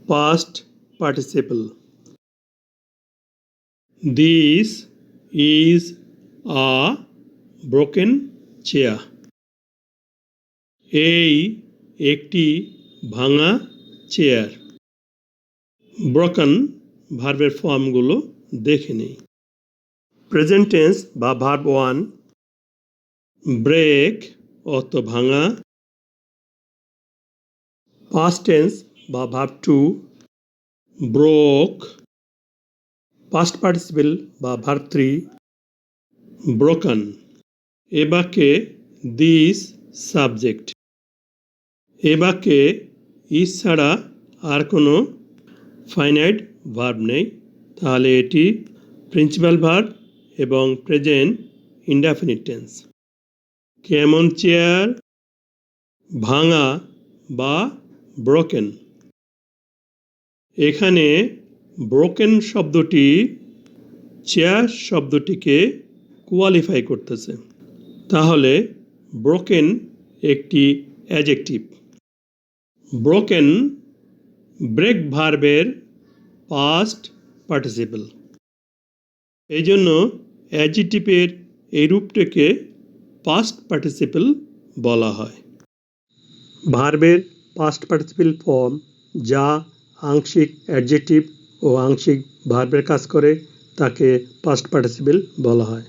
past participle. This is a broken chair. এই একটি ভাঙা চেয়ার। ব্রোকেন ভার্বের ফর্মগুলো দেখে নেই। প্রেজেন্ট টেন্স বা ভার্ব 1, ব্রেক অর্থ ভাঙা। পাস্ট টেন্স বা ভার্ব 2, ব্রোক। পাস্ট পার্টিসিপল বা ভার্ব 3, ব্রোকেন। এ বাক্যে দিস সাবজেক্ট। এ বাক্যে ইজ ছাড়া আর কোনো ফাইনাইট ভার্ব নেই, তাহলে এটি প্রিন্সিপাল ভার্ব এবং প্রেজেন্ট ইনডেফিনিট টেন্স। কেমন চেয়ার? ভাঙা বা ব্রোকেন। এখানে ব্রোকেন শব্দটি চেয়ার শব্দটিকে কোয়ালিফাই করতেছে, তাহলে ব্রোকেন একটি অ্যাডজেক্টিভ। ব্রোকেন ব্রেক ভার্বের পাস্ট পার্টিসিপল। এই জন্য অ্যাডজেক্টিভের এই রূপটিকে পাস্ট পার্টিসিপল বলা হয়। ভার্বের পাস্ট পার্টিসিপল ফর্ম যা আংশিক অ্যাডজেক্টিভ ও আংশিক ভার্বের কাজ করে তাকে পাস্ট পার্টিসিপল বলা হয়।